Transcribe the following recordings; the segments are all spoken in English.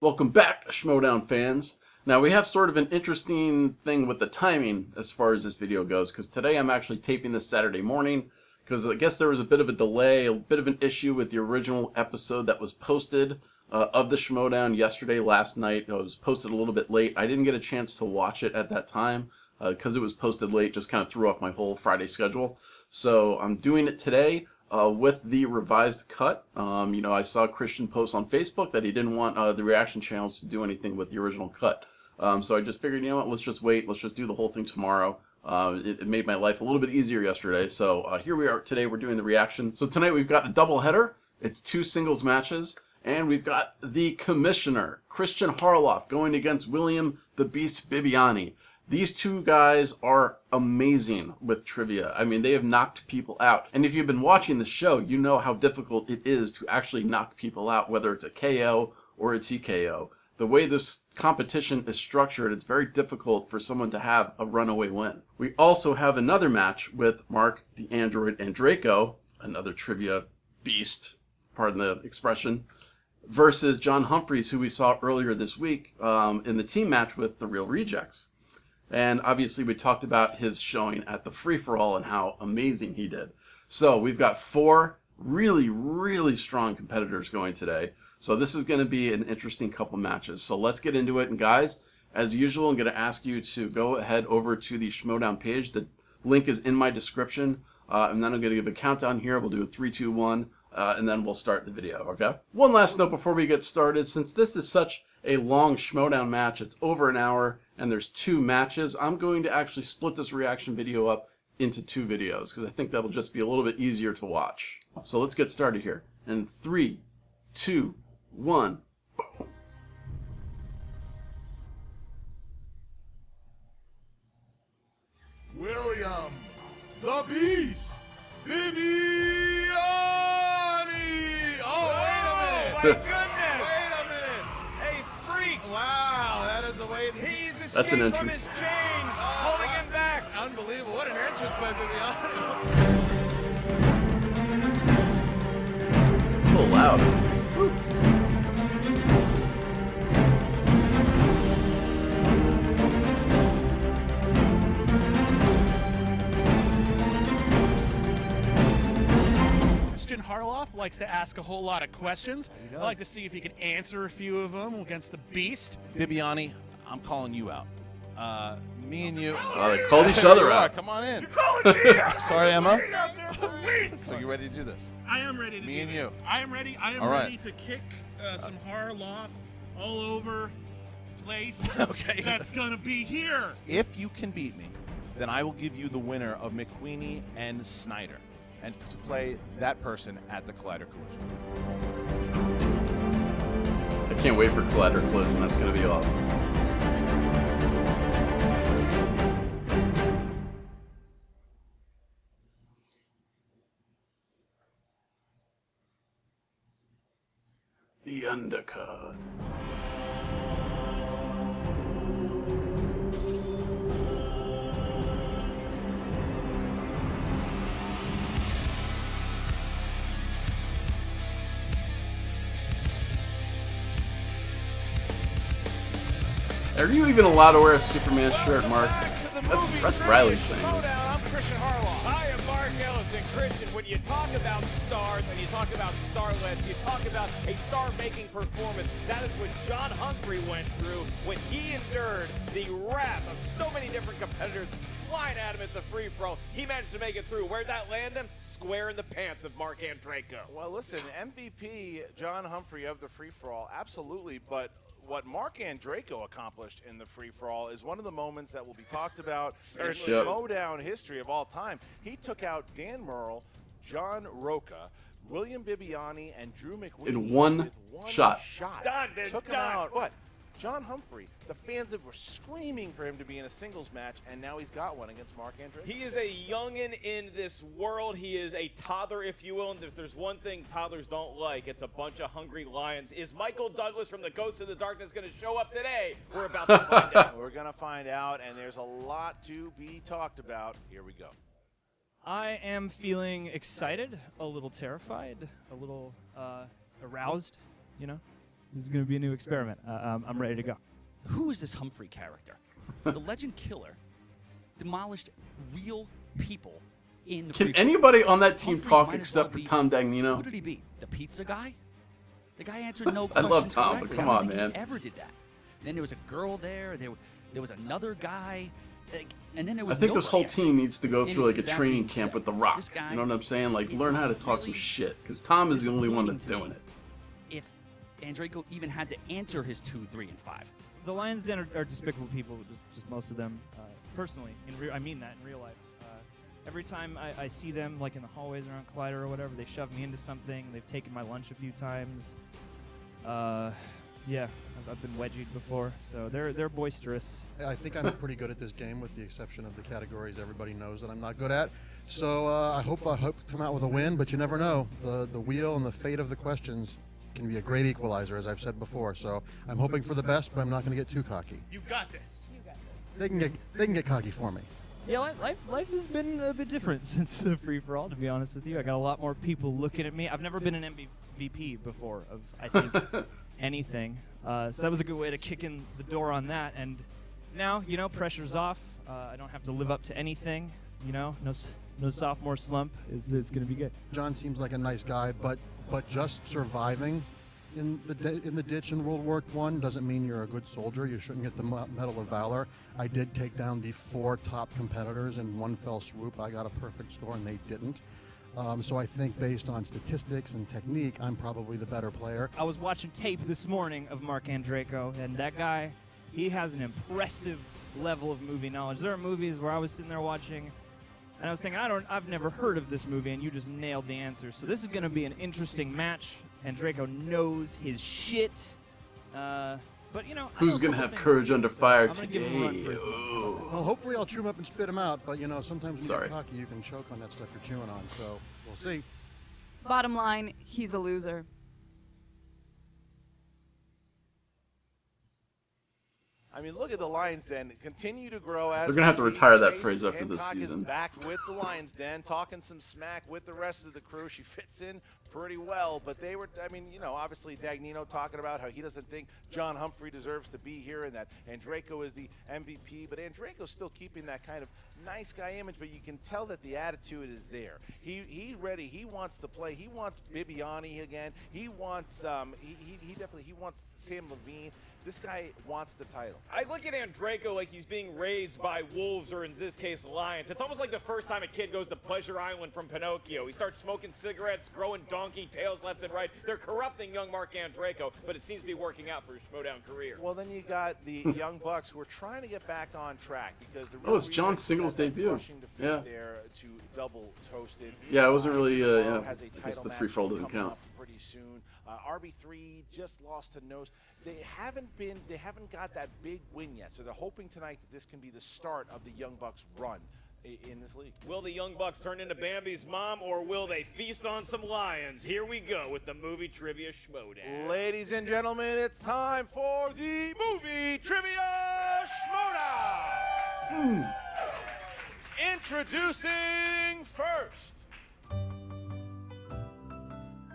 Welcome back, Schmoedown fans. Now, we have sort of an interesting thing with the timing as far as this video goes, because today I'm actually taping this Saturday morning, because I guess there was a bit of a delay, a bit of an issue with the original episode that was posted of the Schmoedown yesterday, last night. It was posted a little bit late. I didn't get a chance to watch it at that time, because it was posted late, just kind of threw off my whole Friday schedule. So I'm doing it today. With the revised cut. I saw Christian post on Facebook that he didn't want the reaction channels to do anything with the original cut. So I just figured, you know what, let's just wait. Let's just do the whole thing tomorrow. It made my life a little bit easier yesterday. So here we are today. We're doing the reaction. So tonight we've got a double header. It's 2 singles matches. And we've got the commissioner, Christian Harloff, going against William the Beast Bibiani. These two guys are amazing with trivia. I mean, they have knocked people out. And if you've been watching the show, you know how difficult it is to actually knock people out, whether it's a KO or a TKO. The way this competition is structured, it's very difficult for someone to have a runaway win. We also have another match with Marc, the android Andreyko, another trivia beast, pardon the expression, versus John Humphreys, who we saw earlier this week in the team match with the Real Rejects. And obviously we talked about his showing at the free-for-all and how amazing he did. So we've got 4 really, really strong competitors going today. So this is going to be an interesting couple matches. So let's get into it. And guys, as usual, I'm going to ask you to go ahead over to the Schmoedown page. The link is in my description. And then I'm going to give a countdown here. We'll do a 3, 2, 1, and then we'll start the video, okay? One last note before we get started. Since this is such a long Schmoedown match, it's over an hour, and there's 2 matches, I'm going to actually split this reaction video up into 2 videos, because I think that'll just be a little bit easier to watch. So let's get started here. In 3, 2, 1. William the Beast Bibiani! Oh, wait a minute! My goodness! Wait a minute! Hey, freak! Wow, that is the way He's That's an escaped from entrance. his chains, holding him back. Unbelievable! What an entrance by Bibiani! A little loud. Woo. Christian Harloff likes to ask a whole lot of questions. I'd like to see if he can answer a few of them against the Beast. Bibiani, I'm calling you out. Me and you. Oh, they called each other out. Come on in. You're calling me out! Sorry, Emma. Been out there for weeks! So you ready to do this? I am ready to Me do and this. you. I am ready. I am All right. ready to kick some Harloff all over place. Okay. That's gonna be here. If you can beat me, then I will give you the winner of McQueenie and Snyder, and to play that person at the Collider Collision. I can't wait for Collider Collision. That's going to be awesome. The Undercard. Are you even allowed to wear a Superman shirt, Mark? That's Riley's thing. I'm Christian Harloff. Hi, I'm Marc Ellison. Christian, when you talk about stars and you talk about starlets, you talk about a star-making performance, that is what John Humphrey went through when he endured the wrath of so many different competitors flying at him at the free-for-all. He managed to make it through. Where'd that land him? Square in the pants of Marc Andreyko. Well, listen, MVP John Humphrey of the free-for-all, absolutely, but what Marc Andreyko accomplished in the free-for-all is one of the moments that will be talked about in Schmoedown history of all time. He took out Dan Murrell, John Roca, William Bibiani, and Drew McWeeny In one with one shot. Done, then Took him done. out. What? John Humphrey, the fans were screaming for him to be in a singles match, and now he's got one against Marc Andreyko. He is a youngin' in this world. He is a toddler, if you will. And if there's one thing toddlers don't like, it's a bunch of hungry lions. Is Michael Douglas from the Ghost of the Darkness going to show up today? We're about to find out. We're going to find out, and there's a lot to be talked about. Here we go. I am feeling excited, a little terrified, a little aroused, you know? This is gonna be a new experiment. I'm ready to go. Who is this Humphrey character? The legend killer demolished real people in the Can free-for-all. anybody on that team Humphrey talk might as except well for be- Tom Who Dagnino? did he beat? The pizza guy? The guy answered no I questions love Tom, but correctly. come I don't on, think man. he ever did that. Then there was a girl there. There was another guy. And then there I was think this whole nobody. team needs to go through like a That training being camp said, with The Rock. this guy- You know what I'm saying? Like, it learn how to talk some really shit. Because Tom is the only one that's disappointing doing to it. If Andreyko even had to answer his 2, 3, and 5. The Lions Den are despicable people, just most of them. Personally, I mean that in real life. Every time I see them, like in the hallways around Collider or whatever, they shove me into something. They've taken my lunch a few times. Yeah, I've been wedgied before, so they're boisterous. I think I'm pretty good at this game, with the exception of the categories everybody knows that I'm not good at. So I hope to come out with a win, but you never know. The wheel and the fate of the questions can be a great equalizer, as I've said before. So I'm hoping for the best, but I'm not going to get too cocky. You got this. They can get cocky for me. Yeah, life has been a bit different since the free-for-all, to be honest with you. I got a lot more people looking at me. I've never been an MVP before of, I think, anything. So that was a good way to kick in the door on that. And now, you know, pressure's off. I don't have to live up to anything. You know, no sophomore slump. It's going to be good. John seems like a nice guy, but just surviving in the ditch in World War I doesn't mean you're a good soldier. You shouldn't get the Medal of Valor. I did take down the 4 top competitors in one fell swoop. I got a perfect score and they didn't. So I think based on statistics and technique, I'm probably the better player. I was watching tape this morning of Marc Andreyko, and that guy, he has an impressive level of movie knowledge. There are movies where I was sitting there watching, and I was thinking, I've never heard of this movie, and you just nailed the answer. So this is going to be an interesting match. Andreyko knows his shit. But, you know, I Who's know a going to couple have things courage too, under so fire I'm gonna give him a run today? for his money. Oh. Well, hopefully I'll chew them up and spit them out, but you know, sometimes when you Sorry. get cocky, you can choke on that stuff you're chewing on. So we'll see. Bottom line, he's a loser. I mean, look at the Lions Den continue to grow as They're gonna have to we see. retire that Grace phrase after this Hancock season. Is back with the Lions Den, talking some smack with the rest of the crew. She fits in pretty well, but they were, I mean, you know, obviously Dagnino talking about how he doesn't think John Humphrey deserves to be here and that Andreyko is the MVP, but Andreyko's still keeping that kind of nice guy image, but you can tell that the attitude is there. He's ready. He wants to play. He wants Bibiani again. He wants he wants Sam Levine. This guy wants the title. I look at Andreyko like he's being raised by wolves, or in this case, lions. It's almost like the first time a kid goes to Pleasure Island from Pinocchio. He starts smoking cigarettes, growing donkey tails left and right. They're corrupting young Marc Andreyko, but it seems to be working out for his Schmoedown career. Well, then you got the Young Bucks who are trying to get back on track because the Oh, it's John Single's debut. Rushing defeat Yeah. there to double toasted. Yeah, I wasn't really, Tomorrow yeah, has a I guess title the match free-for-all doesn't coming count. up pretty soon. RB3 just lost to Nose. They haven't got that big win yet, so they're hoping tonight that this can be the start of the Young Bucks run in this league. Will the Young Bucks turn into Bambi's mom, or will they feast on some lions? Here we go with the Movie Trivia Schmoedown. Ladies and gentlemen, it's time for the Movie Trivia Schmoedown. Introducing first,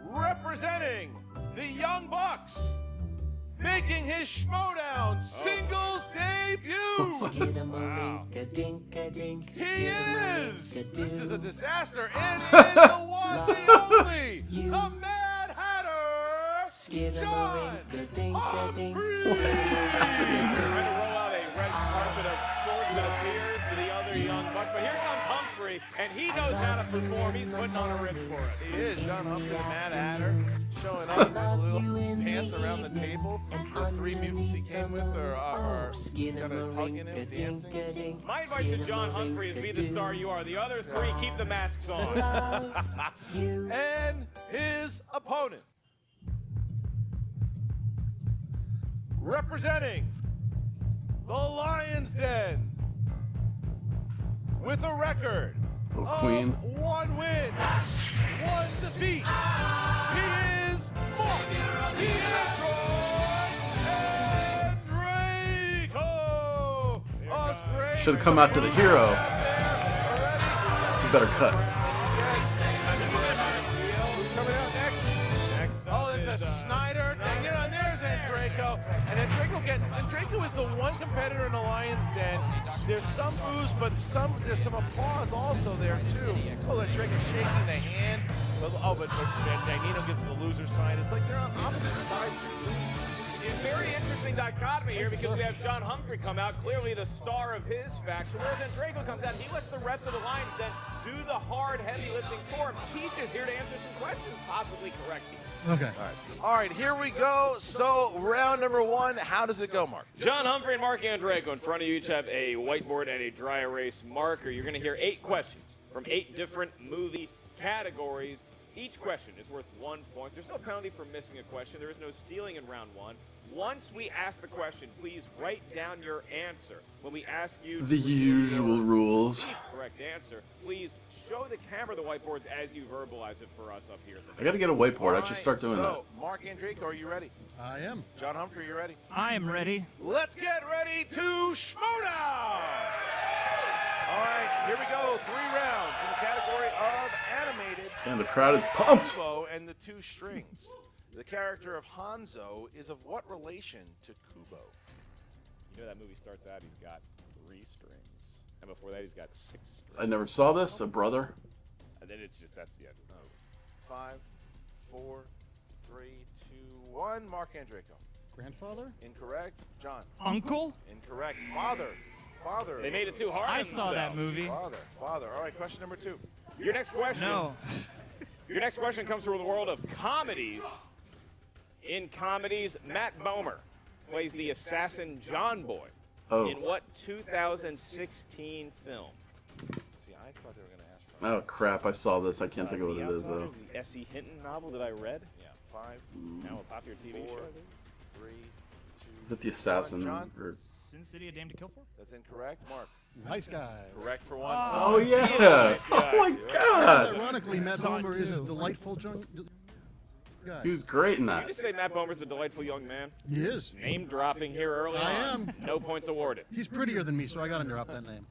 representing the Young Bucks, making his Schmoedown singles debut. Wow. He is. This is a disaster. It is the one, the only, the Mad Hatter, John Humphrey. Trying to roll out a red carpet of sorts, it appears, to the other Young Bucks. But here comes Humphrey, and he knows how to perform. He's putting on a rip for us. He is John Humphrey, the Mad Hatter, showing up with a little dance around the table. The 3 mutants he came with are kind of hugging him, dancing. My advice to John Humphrey is be the star you are. The other 3, keep the masks on. And his opponent, representing the Lions Den, with a record Oh, of Queen. 1 win, 1 defeat. He is Marc Andreyko. Us great. Should have come out to the hero. It's a better cut. Who's coming out next? Next Oh, up there's a is, Snyder. Dang it, and there's Andreyko. And Andreyko is the one competitor in the Lion's Den. There's some booze, but there's some applause also there, too. Oh, Andreyko's shaking the hand. But Danino gives the loser sign. It's like they're on opposite sides. It's a very interesting dichotomy here because we have John Humphrey come out, clearly the star of his faction, whereas Andreyko comes out, he lets the rest of the Lions Den do the hard, heavy lifting for him. He's just here to answer some questions, possibly correctly. Okay. All right, here we go. So round number 1, how does it go, Mark? John Humphrey and Marc Andreyko in front of you each have a whiteboard and a dry erase marker. You're going to hear 8 questions from 8 different movie categories. Each question is worth 1 point. There's no penalty for missing a question. There is no stealing in round 1. Once we ask the question, please write down your answer. When we ask you The usual rules. correct answer, please show the camera the whiteboards as you verbalize it for us up here. I gotta get a whiteboard. I should start doing that. So, Marc Andreyko, are you ready? I am. John Humphrey, you ready? I am ready. Let's get ready to Schmoedown! All right, here we go. 3 rounds in the category of animated. And the crowd is pumped. Kubo and the 2 strings. The character of Hanzo is of what relation to Kubo? You know that movie starts out, he's got 3 strings. And before that, he's got 6 strings. I never saw this. A brother. And then it's just, that's the end. 5, 4, 3, 2, 1. Marc Andreyko. Grandfather? Incorrect. John. Uncle? Incorrect. Father. Father. They made it too hard on I saw that themselves. movie. Father. All right, question number 2. Your next question. No. Your next question comes from the world of comedies. In comedies, Matt Bomer plays the assassin John Boy. Oh. In what 2016 film? See, I thought they were going to ask for Oh crap! I saw this. I can't think of what The it is though. Outsiders, the S.E. Hinton novel that I read. Yeah. 5, Now a popular TV 4, show. 3, 2, Is it the assassin? John? Or... Sin City, A Dame to Kill For? That's incorrect. Mark. Nice guys. Correct for 1. Oh yeah! Oh my god! Ironically, Matt Saw it Bomer is a too. delightful young guy. He was great in Did you that. just say Matt Bomer's a delightful young man? He is. Name dropping here early I on. am. No points awarded. He's prettier than me, so I got to drop that name.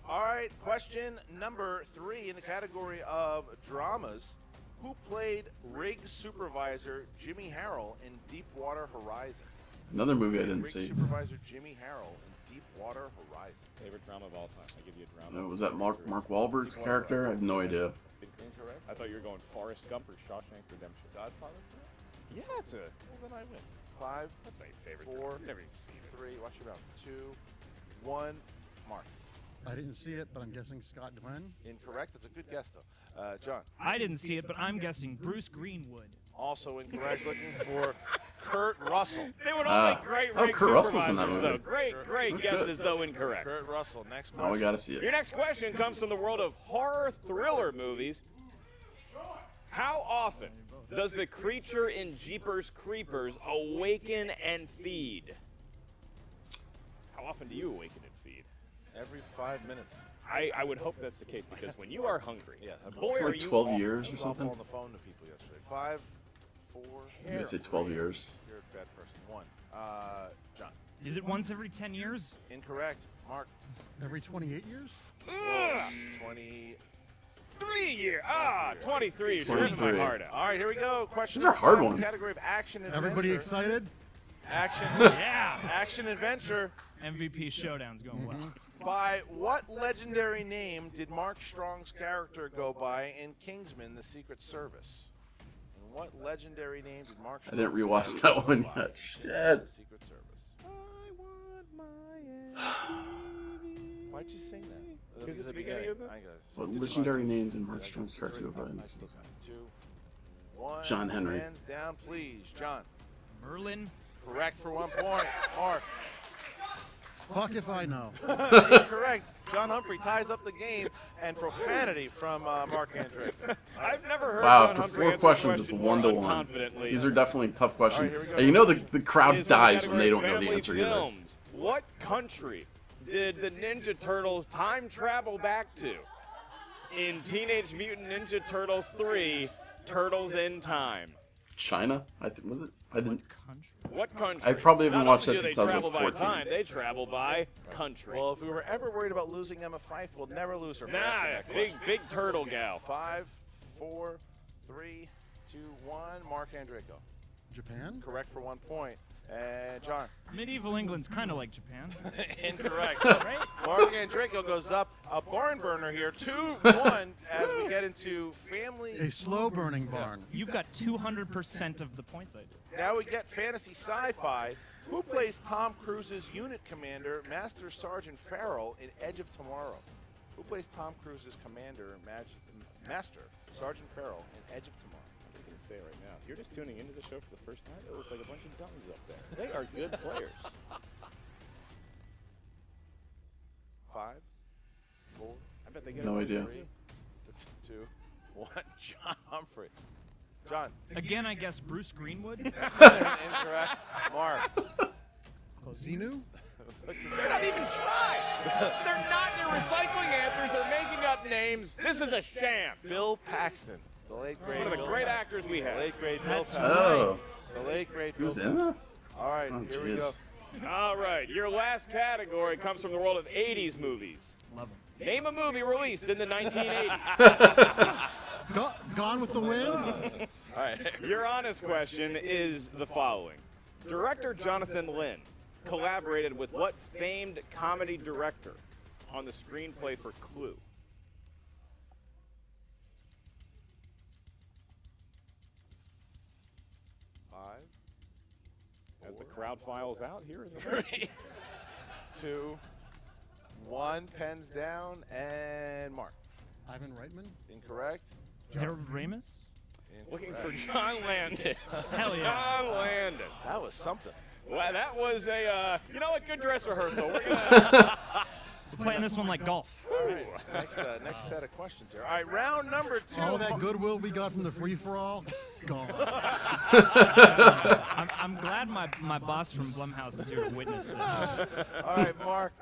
All right, question number 3 in the category of dramas. Who played rig supervisor Jimmy Harrell in Deepwater Horizon? Another movie I didn't Rig see. supervisor Jimmy Harrell in Deepwater Horizon. Favorite drama of all time. I give you a drama. Was that Mark Wahlberg's character? I have no idea. Incorrect. I thought you were going Forrest Gump or Shawshank Redemption. Godfather? Yeah, it's a. Well, then I win. 5, That's a favorite. 4, drama. Never even seen it. 3, watch your mouth. 2, 1, Mark. I didn't see it, but I'm guessing Scott Glenn. Incorrect. That's a good guess, though. John. I didn't see it, but I'm guessing Bruce Greenwood. Also incorrect. Looking for Kurt Russell. They would all make great rig Kurt Russell's in that supervisors, movie. though. Great guesses, though incorrect. Kurt Russell. Next Now we question. gotta see Your it. next question comes from the world of horror thriller movies. How often does the creature in Jeepers Creepers awaken and feed? How often do you awaken and feed? Every 5 minutes. I would hope that's the case because when you are hungry, Yeah, boy, It's are like you 12 awful. years I or was awful something. on the phone to people yesterday. 5, 4. I'm gonna say 12 years. You're a bad person. 1. John. Is it once every 10 years? Incorrect. Mark. Every 28 years? 20. 3 years. 23. You're ripping my 23. heart out. All right, here we go. Question These are hard number 5, ones. Category of action adventure. Everybody excited? Action. Yeah. Action adventure. MVP Showdown's going well. By what legendary name did Mark Strong's character go by in Kingsman: The Secret Service? And what legendary name did Mark? I didn't Strong's rewatch character that go one by yet. in Shit. The Secret Service. Why'd you sing that? Because it's the beginning of the- I got it. What legendary name did Mark Strong's character go by? I still got it. 2, 1. John Henry. Hands down, please. John. Merlin. Correct for 1 point. Mark. Fuck if I know. Incorrect. John Humphrey ties up the game, and profanity from Marc Andreyko. I've never heard Wow, John after Humphrey 4 answer a questions, it's question 1 to more 1. confidently. These are definitely tough questions. here we go. And you know the It crowd is from the dies when they don't category know the Family answer either. Films. What country did the Ninja Turtles time travel back to in Teenage Mutant Ninja Turtles 3, Turtles in Time? China? I think was it? I didn't. Country. What country? I probably haven't Not watched only that do since I was they travel like by 14. time, they travel by country. Well, if we were ever worried about losing Emma Fife, we'll never lose her. For asking that big question. turtle gal. 5, 4, 3, 2, 1. Marc Andreyko. Japan? Correct for 1 point. And John. Medieval England's kind of like Japan. Incorrect. So Marc Andreyko goes up. A barn burner here, 2-1 as we get into family. A slow-burning barn. You've got 200% of the points I do. Now we get fantasy sci-fi. Who plays Tom Cruise's unit commander, Master Sergeant Farrell, in Edge of Tomorrow? Who plays Tom Cruise's commander, Master Sergeant Farrell, in Edge of Tomorrow? I'm just going to say it right now. If you're just tuning into the show for the first time, it looks like a bunch of dummies up there. They are good players. 5, 4. I bet they get No it idea. 3. That's 2, 1. John Humphrey. John. Again, I guess Bruce Greenwood. Incorrect. Marc. Xenu? They're not even trying. They're not. They're recycling answers. They're making up names. This is a sham. Bill Paxton. The late great. One of the Bill great Paxton. actors we have. The late great Bill Paxton. Oh. The late great He Bill was in that? All right, Oh, here we go. All right, your last category comes from the world of 80s movies. Love him. Name a movie released in the 1980s. Gone with the Wind? All right. Your honest question is the following. Director Jonathan Lynn collaborated with what famed comedy director on the screenplay for Clue? As the crowd files out here in the 3, 2, 1. Pens down, and Marc. Ivan Reitman? Incorrect. Harold Ramis? Looking for John Landis. Hell yeah. John Landis. That was something. Well, that was a, you know what, good dress rehearsal. We're gonna We're playing this one like golf. All right, next set of questions here. All right, round number 2. All that goodwill we got from the free-for-all, gone. I'm glad my boss from Blumhouse is here to witness this. All right, Marc,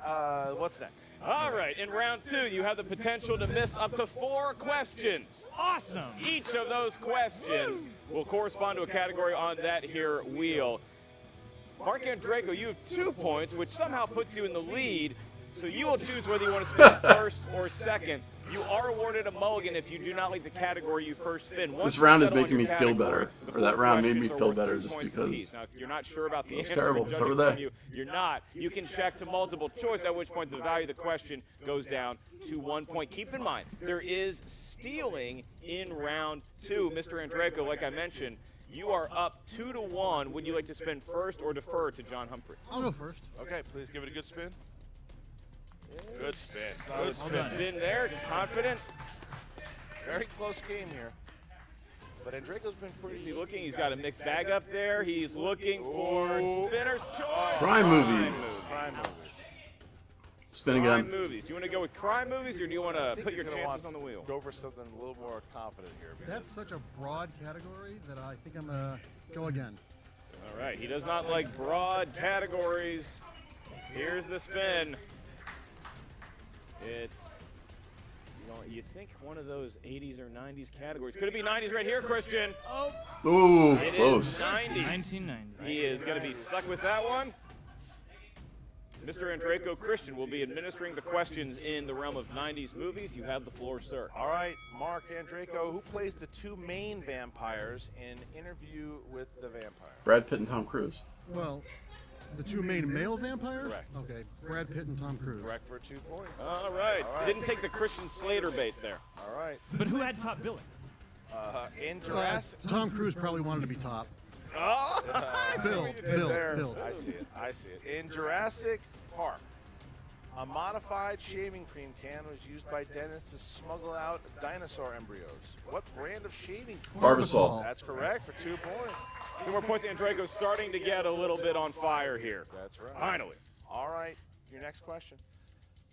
what's next? All right, in round 2, you have the potential to miss up to 4 questions. Awesome. Each of those questions will correspond to a category on that here wheel. Marc Andreyko, you have 2 points, which somehow puts you in the lead, so you will choose whether you want to spin first or second. You are awarded a mulligan if you do not like the category you first spin. Once This round you is settle on making your me feel category, better. the Or that 4 round made me questions are feel worth better 2 just points because apiece. Now, if you're not sure about the looks answer, terrible. but It's over judging there. from you're not. You can check to multiple choice, at which point the value of the question goes down to 1 point. Keep in mind, there is stealing in round 2. Mr. Andreyko, like I mentioned, you are up 2-1. Would you like to spin first or defer to John Humphrey? I'll go first. Okay, please give it a good spin. Good spin. Good spin there, confident. Very close game here. But Andreyko's been Is pretty. he looking? He's got a mixed bag up there. He's looking for spinner's choice. Crime movies. Crime movies. Spin Crime again. movies. Do you want to go with crime movies, or do you want I to think put he's your gonna chances want on the wheel? Go for something a little more confident here. That's such a broad category that I think I'm going to go again. All right. He does not like broad categories. Here's the spin. It's, you think one of those 80s or 90s categories. Could it be 90s right here, Christian? Oh. Ooh, It close. is 90s. 1990. He is going to be stuck with that one. Mr. Andreyko, Christian will be administering the questions in the realm of 90s movies. You have the floor, sir. All right, Marc Andreyko, who plays the 2 main vampires in Interview with the Vampire? Brad Pitt and Tom Cruise. Well, the 2 main male vampires? Correct. Okay, Brad Pitt and Tom Cruise. Correct for 2 points. All right. Didn't take the Christian Slater bait there. All right. But who had top billing? In Jurassic. Tom Cruise probably wanted to be top. Oh, I see Bill, what you did Bill, there. Bill. I see it. I see it. In Jurassic Park, a modified shaving cream can was used by dentists to smuggle out dinosaur embryos. What brand of shaving cream? Barbasol. That's correct for 2 points. 2 more points. Andreyko's starting to get a little bit on fire here. That's right. Finally. All right, your next question.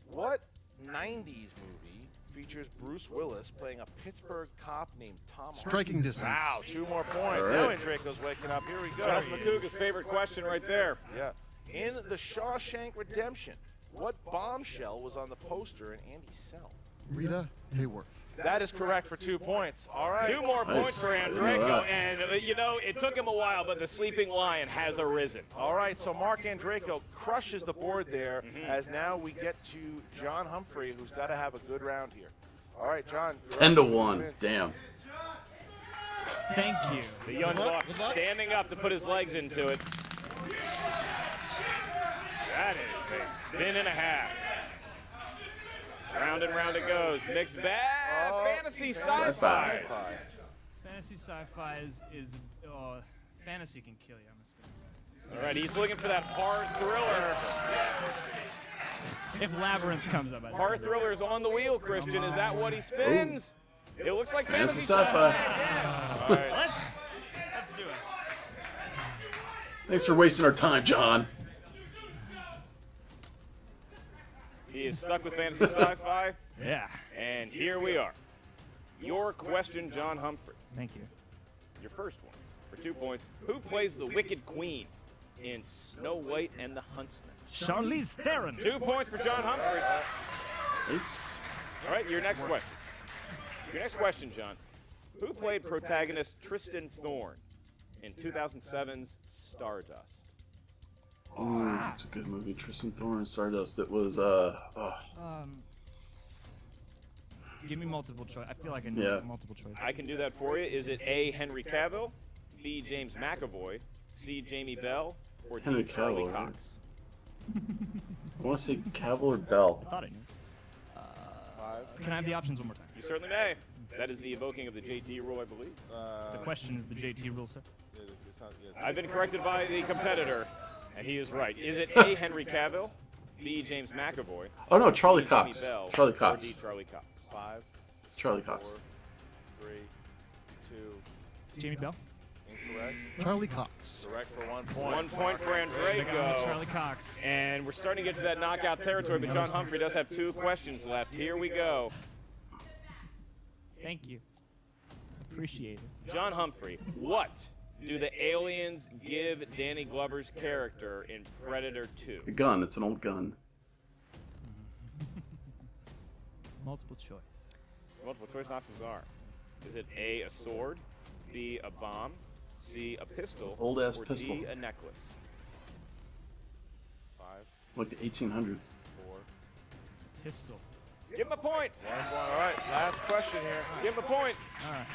What 90s movie features Bruce Willis playing a Pittsburgh cop named Tom Hardy? Striking distance. Wow, 2 more points. All Now right. Andreyko's waking up. Here we go. Josh McCouga's favorite question right there. Yeah. In The Shawshank Redemption, what bombshell was on the poster in Andy's cell? Rita Hayworth. That is correct for 2 points. All right. 2 more points for Nice. Look Andreyko, at that. and it took him a while, but the sleeping lion has arisen. All right, so Marc Andreyko crushes the board there as now we get to John Humphrey, who's got to have a good round here. All right, John. you're up. 10-1. Damn. Thank you. The young buck standing up to put his legs into it. That is a spin and a half. Round and round it goes. Mixed bag. Fantasy sci-fi. Fantasy sci-fi is fantasy can kill you. I'm assuming. All right, he's looking for that hard thriller. If Labyrinth comes up, Hard thriller is on the wheel, Christian. Is that what he spins? It looks like fantasy sci-fi. Yeah. All right. let's do it. Thanks for wasting our time, John. He is stuck with fantasy sci-fi. Yeah. And here we are. Your question, John Humphrey. Thank you. Your first one for 2 points. Who plays the Wicked Queen in Snow White and the Huntsman? Charlize Theron. 2 points for John Humphrey. It's All right, your next question. Your next question, John. Who played protagonist Tristan Thorne in 2007's Stardust? It's a good movie. Tristan Thorne and Stardust. It was Give me multiple choice. I feel like I know multiple choice. I can do that for you. Is it A, Henry Cavill, B, James McAvoy, C, Jamie Bell, or Henry D, Charlie Cavill, Cox? I want to say Cavill or Bell. I thought I knew. Can I have the options one more time? You certainly may. That is the evoking of the JT rule, I believe. The question is the JT rule, sir. I've been corrected by the competitor, and he is right. Is it A, Henry Cavill, B, James McAvoy? Oh no, Charlie C, Cox. Jamie Bell, Charlie or Cox. D, Charlie Cox? 5, Charlie Cox. 4, 3, 2, Jamie Bell. incorrect. Charlie Cox. Correct for 1 point. 1 point for Andreyko. Charlie Cox. And we're starting to get to that knockout territory, but John Humphrey does have 2 questions left. Here we go. Thank you. Appreciate it. John Humphrey, what do the aliens give Danny Glover's character in Predator 2? A gun. It's an old gun. Multiple choice. Multiple choice options are: is it A, a sword, B, a bomb, C, a pistol, Old ass or pistol. D, a necklace? 5, Like the 1800s. 4, Pistol. Give him a point. 1 point. All right, last question here. Give him a point. All right.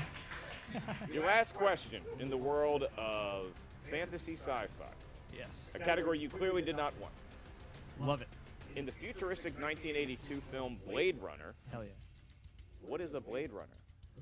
Your last question in the world of fantasy sci-fi, Yes. a category you clearly did not want. Love it. In the futuristic 1982 film Blade Runner, Hell yeah. what is a Blade Runner?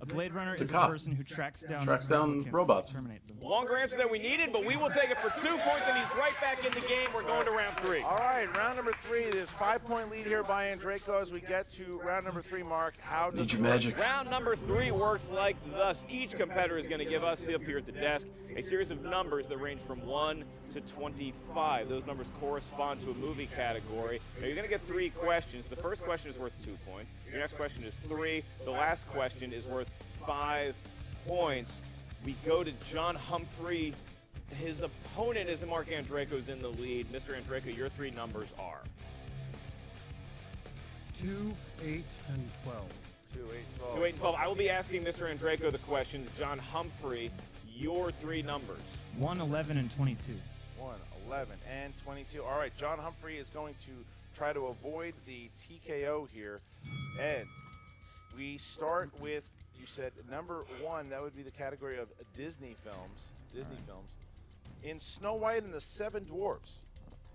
A Blade Runner It's a is a cop. person who tracks down Tracks robots. terminates them. Longer answer than we needed, but we will take it for 2 points, and he's right back in the game. We're going to round 3. All right, round number 3. It is 5-point lead here by Andreyko as we get to round number 3. Mark, how does Need your it work? magic. Round number 3 works like thus. Each competitor is going to give us up here at the desk a series of numbers that range from 1 to 25. Those numbers correspond to a movie category. Now you're going to get 3 questions. The first question is worth 2 points. Your next question is 3. The last question is worth 5 points. We go to John Humphrey. His opponent is Marc Andreyko's in the lead. Mr. Andreyko, your 3 numbers are 2, 8, and 12. 2, 8, 12. 2, 8, and 12. I will be asking Mr. Andreyko the questions. John Humphrey, your 3 numbers. 1, 11, and 22. 1, 11, and 22. All right, John Humphrey is going to try to avoid the TKO here. And we start with, you said number 1, that would be the category of Disney films. In Snow White and the 7 Dwarfs,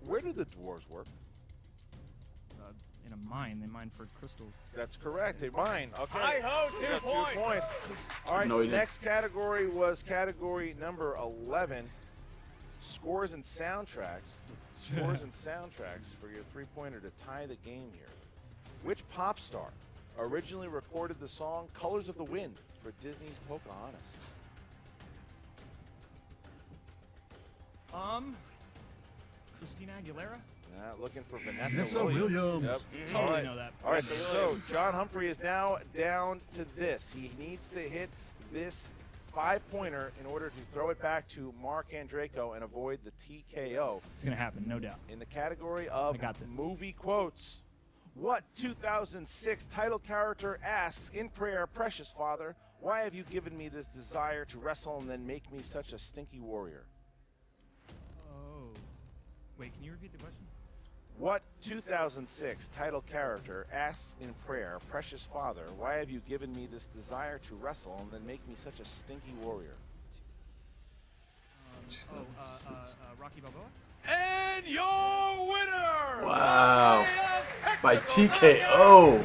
where do the dwarves work? In a mine. They mine for crystals. That's correct. They mine. Okay. Hi-ho, You 2 got points. 2 points. All right, No, he didn't. next category was category number 11, scores and soundtracks. Scores and soundtracks for your 3-pointer to tie the game here. Which pop star originally recorded the song Colors of the Wind for Disney's Pocahontas? Christina Aguilera? Looking for Vanessa Vanessa Williams. Williams. Yep. Totally All right. know that. All right, so John Humphrey is now down to this. He needs to hit this 5-pointer in order to throw it back to Marc Andreyko and avoid the TKO. It's going to happen, no doubt. In the category of I got this. movie quotes, what 2006 title character asks in prayer, "Precious Father, why have you given me this desire to wrestle and then make me such a stinky warrior?" Oh. Wait, can you repeat the question? What 2006 title character asks in prayer, "Precious Father, why have you given me this desire to wrestle and then make me such a stinky warrior?" Rocky Balboa? And your winner! Wow. By TKO.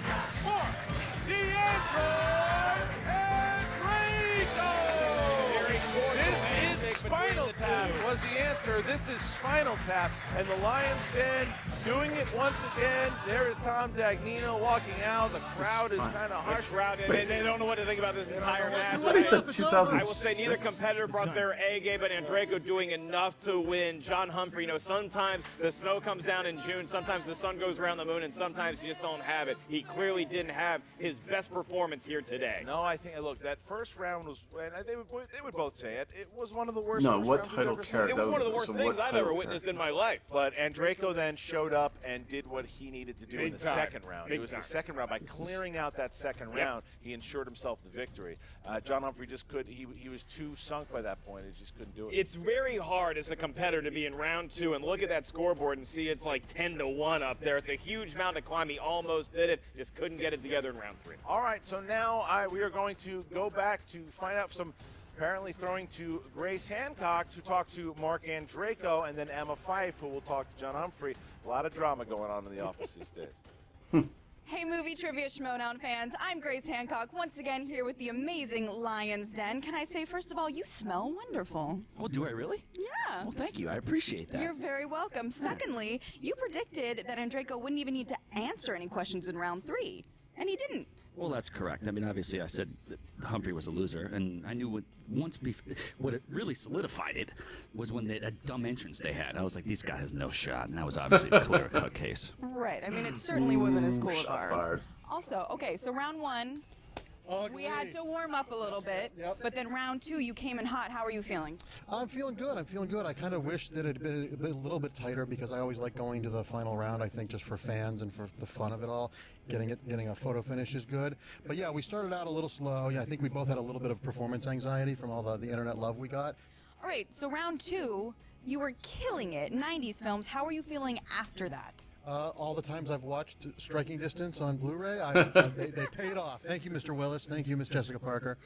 This is Spinal Tap was the answer. This is Spinal Tap. And the Lions Den doing it once again. There is Tom Dagnino walking out. The crowd is kind of harsh. They don't know what to think about this entire match. I thought he said 2006. I will say neither competitor brought their A game, but Andreyko doing enough to win. John Humphrey, sometimes the snow comes down in June, sometimes the sun goes around the moon, and sometimes you just don't have it. He clearly didn't have his best performance here today. No, I think, look, that first round was, and they would both say it, it was one of the worst. No, first what rounds we've title ever seen. character? It was one of the worst things I've ever witnessed in my life. But Andreyko then showed up and did what he needed to do in the second round. It was the second round. By clearing out that second round, he ensured himself the victory. John Humphrey just couldn't. He was too sunk by that point. He just couldn't do it. It's very hard as a competitor to be in round 2 and look at that scoreboard and see it's like 10-1 up there. It's a huge mountain to climb. He almost did it, just couldn't get it together in round 3. All right, so now we are going to go back to find out some. Apparently throwing to Grace Hancock to talk to Marc Andreyko, and then Emma Fife, who will talk to John Humphrey. A lot of drama going on in the office these days. Hey, Movie Trivia Schmoedown fans. I'm Grace Hancock, once again here with the amazing Lions Den. Can I say, first of all, you smell wonderful. Oh, do I really? Yeah. Well, thank you. I appreciate that. You're very welcome. Secondly, you predicted that Andreyko wouldn't even need to answer any questions in round 3, and he didn't. Well, that's correct. I mean, obviously, I said that Humphrey was a loser, and I knew what it really solidified it was when that dumb entrance they had. I was like, these guys has no shot, and that was obviously a clear-cut case. Right. I mean, it certainly wasn't as cool as Shots ours. fired. Also, okay, so round 1, we had to warm up a little bit, but then round 2, you came in hot. How are you feeling? I'm feeling good. I kind of wish that it had been a little bit tighter because I always like going to the final round. I think just for fans and for the fun of it all, getting a photo finish is good. But yeah, we started out a little slow. Yeah, I think we both had a little bit of performance anxiety from all the internet love we got. All right, so round 2, you were killing it. 90s films. How are you feeling after that? All the times I've watched Striking Distance on Blu-ray, they paid off. Thank you, Mr. Willis. Thank you, Miss Jessica Parker.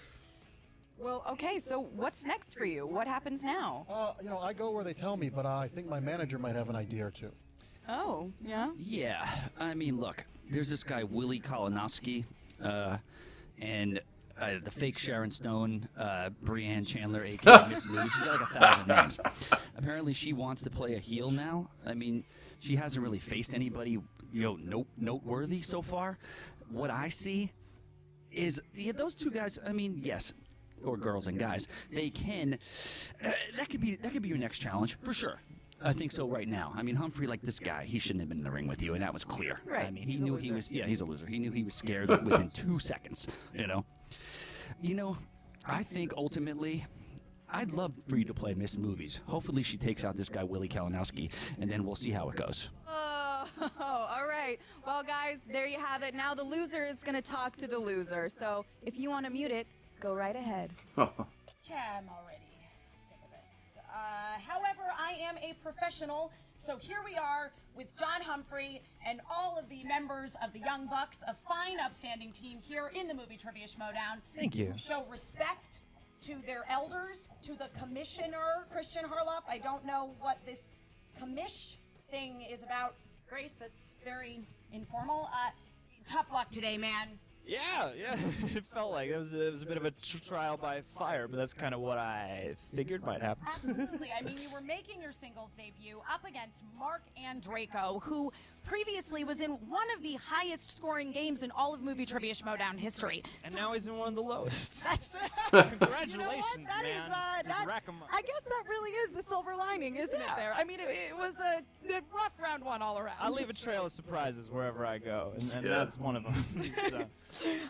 Well, okay, so what's next for you? What happens now? I go where they tell me, but I think my manager might have an idea or two. Oh, yeah? Yeah. I mean, look, there's this guy, Willie Kalinowski, and the fake Sharon Stone, Brianne Chandler, a.k.a. Miss Movie. She's got like 1,000 names. Apparently, she wants to play a heel now. I mean, she hasn't really faced anybody, noteworthy so far. What I see is those two guys. I mean, yes, or girls and guys. They can. That could be your next challenge for sure. I think so right now. I mean, Humphrey, like this guy, he shouldn't have been in the ring with you, and that was clear. Right. I mean, he knew he was. Yeah, he's a loser. He knew he was scared within 2 seconds. I think ultimately, I'd love for you to play Miss Movies. Hopefully she takes out this guy, Willie Kalinowski, and then we'll see how it goes. Oh, all right. Well, guys, there you have it. Now the loser is going to talk to the loser. So if you want to mute it, go right ahead. I'm already sick of this. However, I am a professional, so here we are with John Humphrey and all of the members of the Young Bucks, a fine, upstanding team here in the Movie Trivia Schmoedown. Thank you. Who show respect to their elders, to the commissioner, Christian Harloff. I don't know what this commish thing is about, Grace. That's very informal. Tough luck today, man. Yeah, it felt like it was a bit of a trial by fire, but that's kind of what I figured might happen. Absolutely. I mean, you were making your singles debut up against Marc Andreyko, who previously was in one of the highest scoring games in all of Movie Trivia Schmoedown history. And now he's in one of the lowest. That's Congratulations, you know what? That man. is, Just rack 'em up. I guess that really is the silver lining, isn't it? There. I mean, it was a rough round 1 all around. I leave a trail of surprises wherever I go, and that's one of them.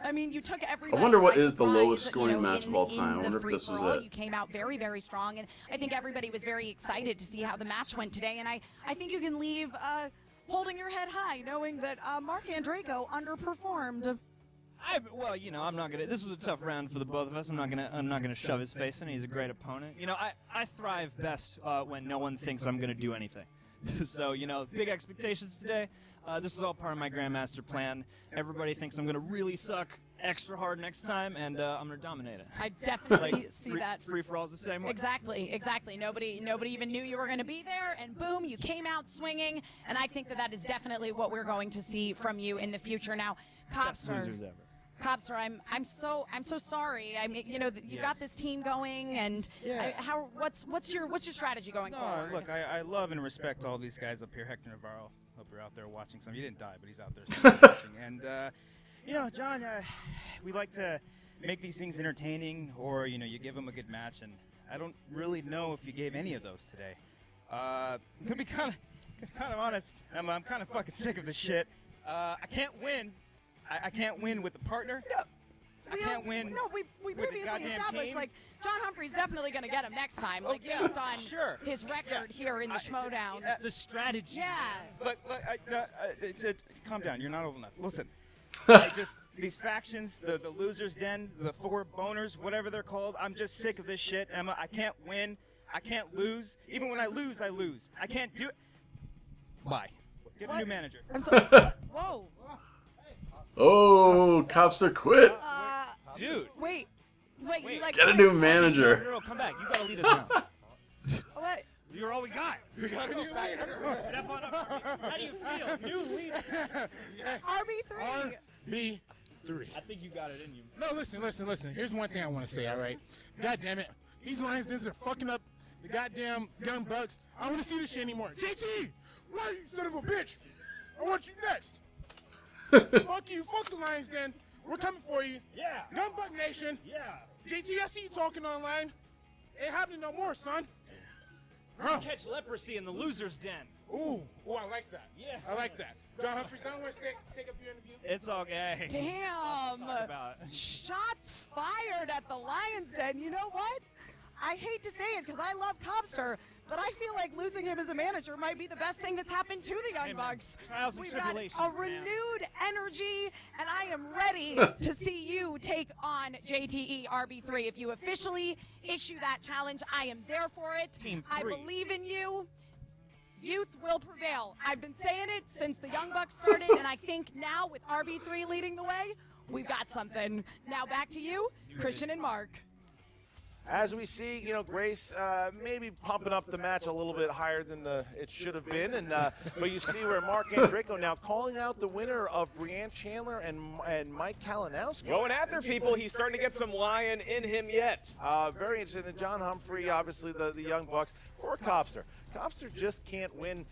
I mean, you took everybody. I wonder what by is the surprise, lowest scoring match of all time. I wonder if this was it. You came out very, very strong, and I think everybody was very excited to see how the match went today. And I think you can leave holding your head high, knowing that Marc Andreyko underperformed. I'm not gonna. This was a tough round for the both of us. I'm not gonna shove his face in. He's a great opponent. I thrive best when no one thinks I'm gonna do anything. So, big expectations today. This is all part of my Grandmaster plan. Everybody thinks I'm going to really suck extra hard next time, and I'm gonna dominate it. I definitely Like, see free, that. Free for all's the same way. Exactly. Nobody even knew you were going to be there, and boom, you came out swinging. And I think that is definitely what we're going to see from you in the future. Now, Best Copster, losers ever. Copster, I'm so sorry. I mean, you know, you got this team going, and Yeah. what's your strategy going forward? Look, I love and respect all these guys up here. Hector Navarro, hope you're out there watching some. He didn't die, but he's out there still watching. And, you know, John, we like to make these things entertaining, or, you know, you give them a good match. And I don't really know if you gave any of those today. To be kind of honest, I'm kind of fucking sick of this shit. I can't win. I can't win with a partner. I can't win. No, we with the previously goddamn established team. like John Humphrey's definitely going to get him next time, like yeah, based on sure. his record here in the Schmoedown. The strategy. Yeah. Look, calm down. You're not old enough. Listen, these factions, the losers den, the four boners, whatever they're called. I'm just sick of this shit, Emma. I can't win. I can't lose. Even when I lose, I lose. I can't do it. Bye. Get a new manager. Whoa. Oh, Copster quit. Dude. Wait, you like Get a new manager. Girl, come back. You gotta lead us now. What? You're all we got. We got a new leader. Step on up. How do you feel? New leader. RB3. RB3. I think you got it in you. No, listen. Here's one thing I want to say, all right? God damn it. These Lions Dens are fucking up the goddamn Young Bucks. I don't want to see this shit anymore. JT! Why, you son of a bitch? I want you next. Fuck you. Fuck the Lions Den. We're coming for you. Yeah. Young Buck Nation. Yeah. JT, I see you talking online. Ain't happening no more, son. Catch leprosy in the loser's den. Ooh, I like that. Yeah. I like that. John Humphrey, I don't want to take up your interview. It's okay. Damn. About. Shots fired at the Lions Den. You know what? I hate to say it because I love Copster, but I feel like losing him as a manager might be the best thing that's happened to the Young Bucks. Trials and We've got tribulations, a renewed energy, and I am ready to see you take on JTE RB3. If you officially issue that challenge, I am there for it. Team I 3. believe in you. Youth will prevail. I've been saying it since the Young Bucks started, and I think now with RB3 leading the way, we've got something. Now back to you, Christian and Marc. As we see, you know, Grace maybe pumping up the match a little bit higher than it should have been, and but you see where Marc Andreyko now calling out the winner of Brianne Chandler and Mike Kalinowski. Going after people, he's starting to get some lion in him yet. Very interesting. And John Humphrey, obviously the Young Bucks, or Copster. Copster just can't win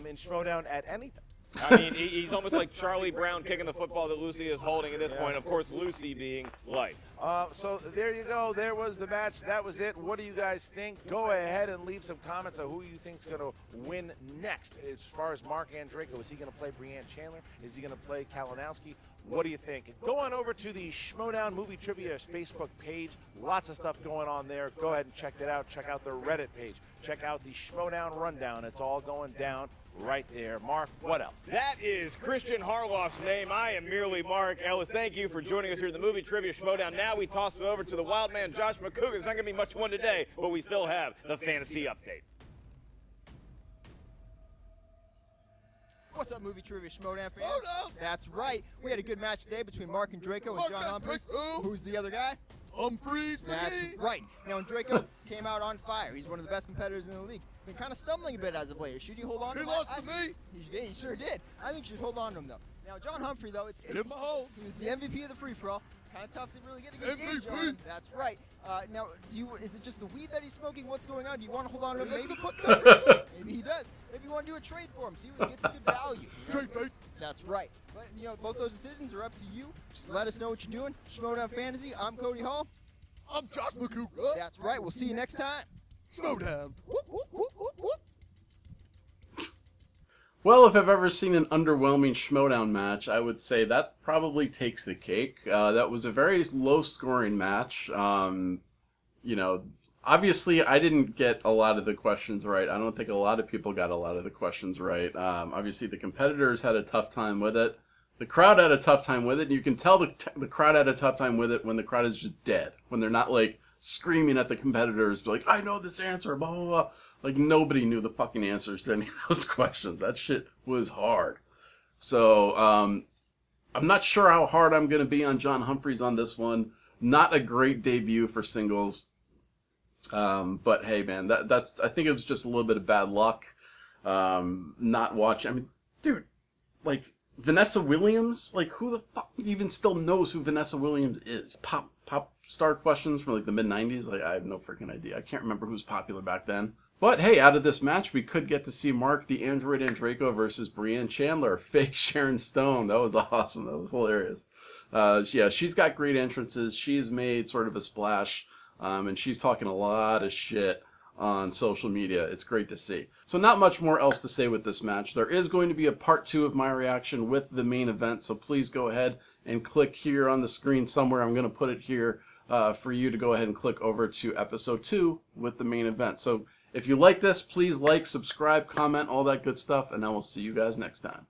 in Schmoedown at anything. I mean, he's almost like Charlie Brown kicking the football that Lucy is holding at this point. Of course, Lucy being life. So there you go. There was the match. That was it. What do you guys think? Go ahead and leave some comments on who you think is going to win next. As far as Marc Andreyko, is he going to play Brianne Chandler? Is he going to play Kalinowski? What do you think? Go on over to the Schmoedown Movie Trivia Facebook page. Lots of stuff going on there. Go ahead and check that out. Check out the Reddit page. Check out the Schmoedown Rundown. It's all going down right there. Marc, what else? That is Christian Harloff's name. I am merely Marc Ellis. Thank you for joining us here at the Movie Trivia Schmoedown. Now we toss it over to the wild man, Josh McCougar. It's not going to be much one today, but we still have the fantasy update. What's up, Movie Trivia Schmoedown fans? That's right. We had a good match today between Marc Andreyko and John Humphrey. Who's the other guy? Humphreys. That's right. Now, Andreyko came out on fire. He's one of the best competitors in the league. Been kind of stumbling a bit as of late. Should he hold on to him? He lost to me. He sure did. I think you should hold on to him, though. Now, John Humphrey, though, Get in my hole. he was the MVP of the free-for-all. It's kind of tough to really get a good gauge on him. That's right. Now, is it just the weed that he's smoking? What's going on? Do you want to hold on to him? Maybe maybe he does. Maybe you want to do a trade for him. See if he gets a good value. Trade, mate. That's right. But, you know, both those decisions are up to you. Just let us know what you're doing. Schmoedown Fantasy, I'm Cody Hall. I'm Josh McCougar. That's right. We'll see you next time. Schmoedown. Whoop, whoop, whoop, whoop, whoop. Well, if I've ever seen an underwhelming Schmoedown match, I would say that probably takes the cake. That was a very low-scoring match. You know, obviously, I didn't get a lot of the questions right. I don't think a lot of people got a lot of the questions right. Obviously, the competitors had a tough time with it. The crowd had a tough time with it. And you can tell the crowd had a tough time with it when the crowd is just dead. When they're not, like, screaming at the competitors, like, I know this answer, blah, blah, blah. Like, nobody knew the fucking answers to any of those questions. That shit was hard. So, I'm not sure how hard I'm going to be on John Humphreys on this one. Not a great debut for singles. But hey, man, that's I think it was just a little bit of bad luck. Not watching. I mean, dude, like Vanessa Williams, like who the fuck even still knows who Vanessa Williams is? Pop star questions from like the mid '90s. Like I have no freaking idea. I can't remember who was popular back then. But hey, out of this match, we could get to see Marc the Android Andreyko versus Brianne Chandler, fake Sharon Stone. That was awesome. That was hilarious. Yeah, she's got great entrances. She's made sort of a splash, and she's talking a lot of shit on social media. It's great to see. So not much more else to say with this match. There is going to be a part 2 of my reaction with the main event, so please go ahead and click here on the screen somewhere. I'm going to put it here for you to go ahead and click over to episode 2 with the main event. So if you like this, please like, subscribe, comment, all that good stuff, and I will see you guys next time.